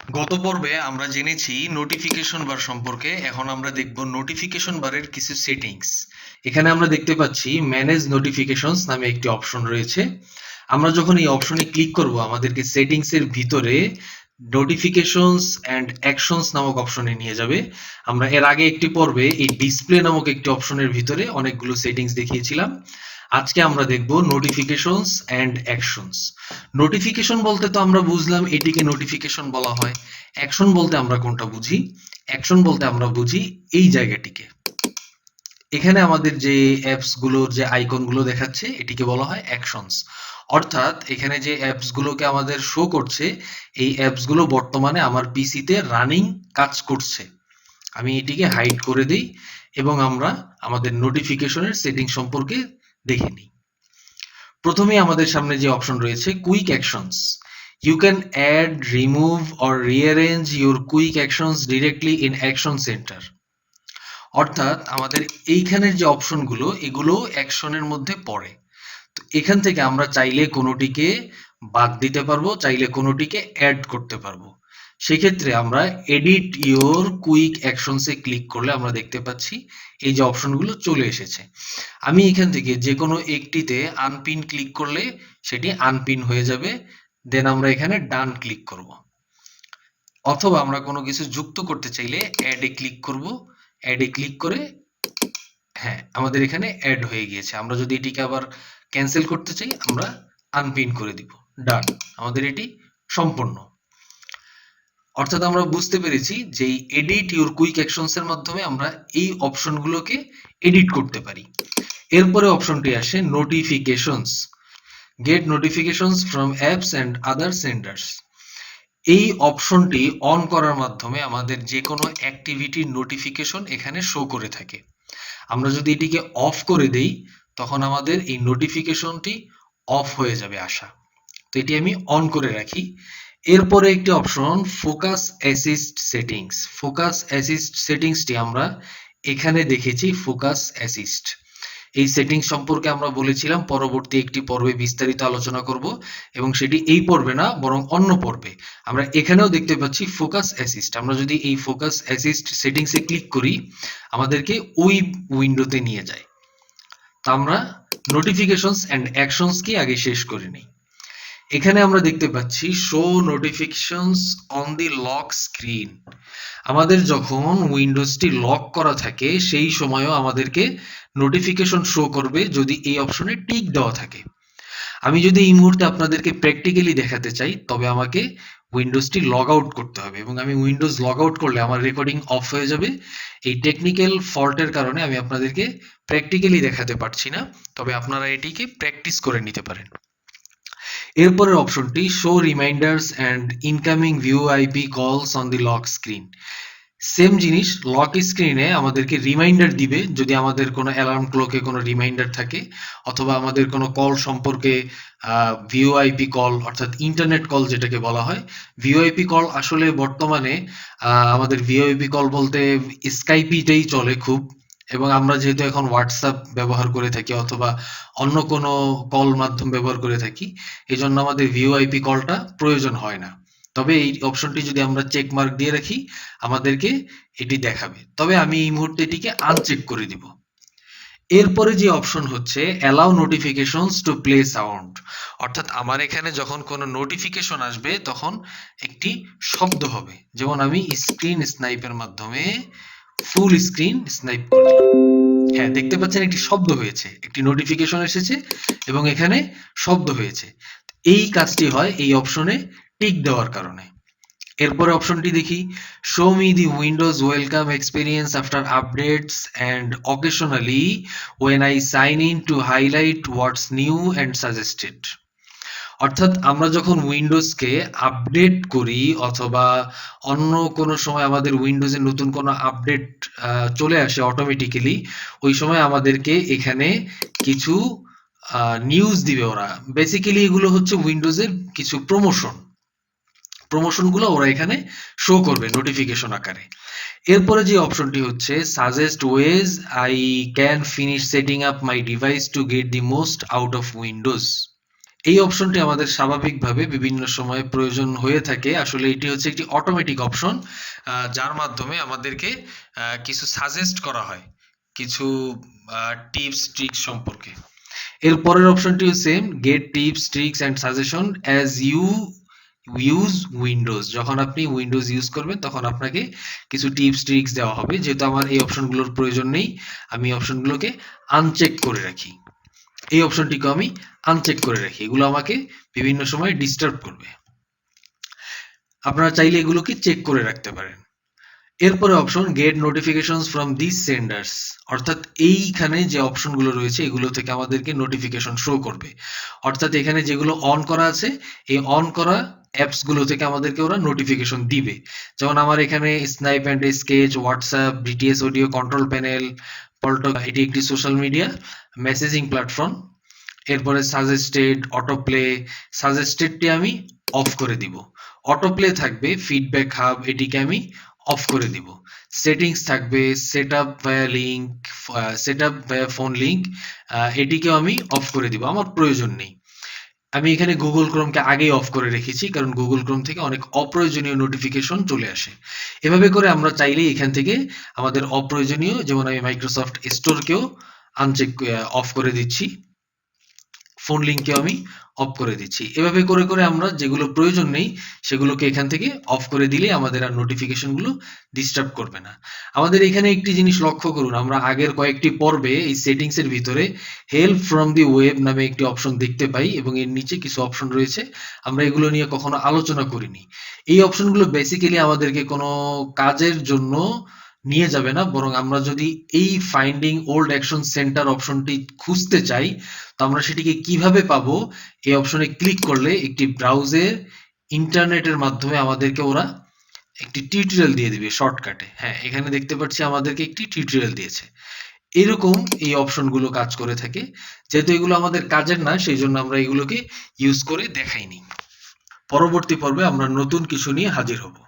গত পর্বে আমরা জেনেছি নোটিফিকেশন বার সম্পর্কে। এখন আমরা দেখব নোটিফিকেশন বারের কিছু সেটিংস। এখানে আমরা দেখতে পাচ্ছি ম্যানেজ নোটিফিকেশনস নামে একটি অপশন রয়েছে। আমরা যখন এই অপশনে ক্লিক করব আমাদেরকে সেটিংস এর ভিতরে নোটিফিকেশনস এন্ড অ্যাকশনস নামক অপশনে নিয়ে যাবে। আমরা এর আগে একটি পর্বে এই ডিসপ্লে নামক একটি অপশনের ভিতরে অনেকগুলো সেটিংস দেখিয়েছিলাম। আজকে আমরা দেখব নোটিফিকেশনস এন্ড অ্যাকশনস। নোটিফিকেশন বলতে তো আমরা বুঝলাম এটিকে নোটিফিকেশন বলা হয়। অ্যাকশন বলতে আমরা কোনটা বুঝি? অ্যাকশন বলতে আমরা বুঝি এই জায়গাটিকে। এখানে আমাদের যে অ্যাপস গুলোর যে আইকন গুলো দেখাচ্ছে এটিকে বলা হয় অ্যাকশনস। অর্থাৎ এখানে যে অ্যাপস গুলোকে আমাদের শো করছে এই অ্যাপস গুলো বর্তমানে আমার পিসিতে রানিং কাজ করছে। আমি এটিকে হাইড করে দেই এবং আমরা আমাদের নোটিফিকেশনের সেটিং সম্পর্কে দেখে নিই। প্রথমেই আমাদের সামনে যে অপশন রয়েছে quick actions. You can add, remove or rearrange your quick actions directly in action center. অর্থাৎ আমাদের এইখানের যে অপশনগুলো এগুলো অ্যাকশনের মধ্যে পড়ে। তো এখান থেকে আমরা চাইলে কোনোটিকে বাদ দিতে পারবো, চাইলে কোনোটিকে অ্যাড করতে পারবো। সেক্ষেত্রে আমরা এডিট ইওর কুইক অ্যাকশনসে ক্লিক করলে আমরা দেখতে পাচ্ছি এই যে অপশনগুলো চলে এসেছে। আমি এখান থেকে যে কোনো একটিতে আনপিন ক্লিক করলে সেটি আনপিন হয়ে যাবে। দেন আমরা এখানে ডান ক্লিক করব। অথবা আমরা কোনো কিছু যুক্ত করতে চাইলে অ্যাডে ক্লিক করব। অ্যাডে ক্লিক করে হ্যাঁ আমাদের এখানে অ্যাড হয়ে গিয়েছে। আমরা যদি এটিকে আবার ক্যান্সেল করতে চাই আমরা আনপিন করে দিব। ডান, আমাদের এটি সম্পূর্ণ। অর্থাৎ আমরা বুঝতে পেরেছি যে এই এডিট ইউর কুইক অ্যাকশনস এর মাধ্যমে আমরা এই অপশনগুলোকে এডিট করতে পারি। এরপরে অপশনটি আসে notifications. Get notifications from apps and other senders. এই অপশনটি অন করার মাধ্যমে আমাদের যে কোনো অ্যাক্টিভিটির নোটিফিকেশন এখানে শো করে থাকে। আমরা যদি এটিকে অফ করে দেই তখন আমাদের এই নোটিফিকেশনটি অফ হয়ে যাবে আসা। তো এটি আমি অন করে রাখি। এরপরে একটি option focus assist settings. Focus assist সেটিংসটি আমরা এখানে দেখেছি। ফোকাস অ্যাসিস্ট এই সেটিংস সম্পর্কে আমরা বলেছিলাম পরবর্তী একটি পর্বে বিস্তারিত আলোচনা করব এবং সেটি এই পর্বে না বরং অন্য পর্বে। আমরা এখানেও দেখতে পাচ্ছি ফোকাস অ্যাসিস্ট। আমরা যদি এই ফোকাস অ্যাসিস্ট সেটিংসে ক্লিক করি আমাদেরকে ওই উইন্ডোতে নিয়ে যায়। তো আমরা নোটিফিকেশনস এন্ড অ্যাকশনস কি আগে শেষ করে নিই। এখানে আমরা দেখতে পাচ্ছি show notifications on the lock screen. আমাদের যখন উইন্ডোজটি লক করা থাকে সেই সময়ও আমাদেরকে নোটিফিকেশন শো করবে যদি এই অপশনে টিক দেওয়া থাকে। আমি যদি এই মুহূর্তে আপনাদেরকে প্র্যাকটিক্যালি দেখাতে চাই তবে আমাকে উইন্ডোজটি লগ আউট করতে হবে এবং আমি উইন্ডোজ লগ আউট করলে আমার রেকর্ডিং অফ হয়ে যাবে। এই টেকনিক্যাল ফল্টের কারণে আমি আপনাদেরকে প্র্যাকটিক্যালি দেখাতে পারছি না, তবে আপনারা এটিকে প্র্যাকটিস করে নিতে পারেন। এরপরের অপশনটি show reminders and incoming VOIP calls on the lock screen. Same জিনিস লক স্ক্রিনে আমাদেরকে রিমাইন্ডার দিবে যদি আমাদের কোনো অ্যালার্ম ক্লকে কোনো রিমাইন্ডার থাকে অথবা আমাদের কোনো কল সম্পর্কে ভিওআইপি কল অর্থাৎ ইন্টারনেট কল যেটাকে বলা হয়। ভিওআইপি কল আসলে বর্তমানে আমাদের ভিওআইপি কল বলতে স্কাইপিটাই চলে খুব, এবং আমরা যেহেতু এখন হোয়াটসঅ্যাপ ব্যবহার করে থাকি অথবা অন্য কোনো কল মাধ্যম ব্যবহার করে থাকি এই জন্য আমাদের ভিওআইপি কলটা প্রয়োজন হয় না। তবে এই অপশনটি যদি আমরা চেক মার্ক দিয়ে রাখি আমাদেরকে এটি দেখাবে। তবে আমি এই মুহূর্তে এটিকে আনচেক করে দিব। এরপরে যে অপশন হচ্ছে allow notifications to play sound. অর্থাৎ আমার এখানে যখন কোনো নোটিফিকেশন আসবে তখন একটি শব্দ হবে। যেমন আমি স্ক্রিন স্নাইপের মাধ্যমে ফুল স্ক্রিন স্নাইপ করি। হ্যাঁ দেখতে পাচ্ছেন একটি শব্দ হয়েছে, একটি নোটিফিকেশন এসেছে এবং এখানে শব্দ হয়েছে। এই কাজটি হয় এই অপশনে টিক দেওয়ার কারণে। এরপরে অপশনটি দেখি show me the Windows welcome experience after updates and occasionally when I sign in to highlight what's new and suggested. অর্থাৎ আমরা যখন উইন্ডোজকে আপডেট করি অথবা অন্য কোনো সময় আমাদের উইন্ডোজে নতুন কোনো আপডেট চলে আসে অটোমেটিক্যালি, ওই সময় আমাদেরকে এখানে কিছু নিউজ দিবে ওরা। বেসিক্যালি এগুলো হচ্ছে উইন্ডোজের কিছু প্রমোশনগুলো ওরা এখানে শো করবে নোটিফিকেশন আকারে। এরপরে যে অপশনটি হচ্ছে suggest ways I can finish setting up my device to get the most out of Windows. এই অপশনটি আমাদের স্বাভাবিকভাবে বিভিন্ন সময়ে প্রয়োজন হয়ে থাকে। আসলে এটি হচ্ছে একটি অটোমেটিক অপশন, যার মাধ্যমে আমাদেরকে কিছু সাজেস্ট করা হয় কিছু টিপস ট্রিক্স সম্পর্কে। এর পরের অপশনটি same, get tips tricks and suggestion as you use Windows. যখন আপনি উইন্ডোজ ইউজ করবেন তখন আপনাকে কিছু টিপস ট্রিক্স দেওয়া হবে। যেহেতু আমার এই অপশনগুলোর প্রয়োজন নেই, আমি অপশনগুলোকে আনচেক করে রাখি। এই অপশনটিকে আমি আনচেক করে রাখি, এগুলো আমাকে বিভিন্ন সময় ডিস্টার্ব করবে। আপনারা চাইলে এগুলোকে চেক করে রাখতে পারেন। এরপরে option get notifications from this senders, অর্থাৎ এইখানে যে অপশনগুলো রয়েছে এগুলো থেকে আমাদেরকে নোটিফিকেশন শো করবে। অর্থাৎ এখানে যেগুলো অন করা আছে, এই অন করা অ্যাপস গুলো থেকে আমাদেরকে ওরা নোটিফিকেশন দিবে। যেমন আমার এখানে Snip and Sketch, WhatsApp, BTS audio, control panel, Paltalk, এটি একটি সোশ্যাল মিডিয়া মেসেজিং প্ল্যাটফর্ম। এরপরে সাজেস্টেড, অটোপ্লে, সাজেস্টেডটি আমি অফ করে দিব। অটোপ্লে থাকবে, ফিডব্যাক হাব এটিকে আমি অফ করে দিব। সেটিংস থাকবে, সেটআপ ভায়া লিংক, সেটআপ ভায়া ফোন লিংক, এটিকেও আমি অফ করে দিব, আমার প্রয়োজন নেই। আমি এখানে গুগল ক্রোমকে আগেই অফ করে রেখেছি, কারণ গুগল ক্রোম থেকে অনেক অপ্রয়োজনীয় নোটিফিকেশন চলে আসে। এভাবে করে আমরা চাইলে এখান থেকে আমাদের অপ্রয়োজনীয়, যেমন আমি মাইক্রোসফট স্টোরকেও আনচেক অফ করে দিচ্ছি, ফোন লিঙ্ককে আমি অফ করে দিচ্ছি। এভাবে করে করে আমরা যেগুলো প্রয়োজন নেই সেগুলোকে এখান থেকে অফ করে দিলে আমাদের আর নোটিফিকেশনগুলো ডিস্টার্ব করবে না। আমাদের এখানে একটি জিনিস লক্ষ্য করুন, আমরা আগের কয়েকটি পর্বে এই সেটিংসের ভিতরে হেল্প ফ্রম দি ওয়েব নামে একটি অপশন দেখতে পাই এবং এর নিচে কিছু অপশন রয়েছে, আমরা এগুলো নিয়ে কখনো আলোচনা করিনি। এই অপশনগুলো বেসিক্যালি আমাদেরকে কোনো কাজের জন্য নিয়ে যাবে না, বরং আমরা যদি এই ফাইন্ডিং ওল্ড অ্যাকশন সেন্টার অপশনটি খুঁজতে চাই, তো আমরা সেটিকে কিভাবে পাবো? এই অপশনে ক্লিক করলে একটি ব্রাউজের ইন্টারনেটের মাধ্যমে আমাদেরকে ওরা একটি টিউটোরিয়াল দিয়ে দিবে শর্টকাটে। হ্যাঁ, এখানে দেখতে পাচ্ছি আমাদেরকে একটি টিউটোরিয়াল দিয়েছে। এরকম এই অপশনগুলো কাজ করে থাকে। যেহেতু এগুলো আমাদের কাজের না, সেই জন্য আমরা এগুলোকে ইউজ করে দেখাইনি। পরবর্তী পর্বে আমরা নতুন কিছু নিয়ে হাজির হব।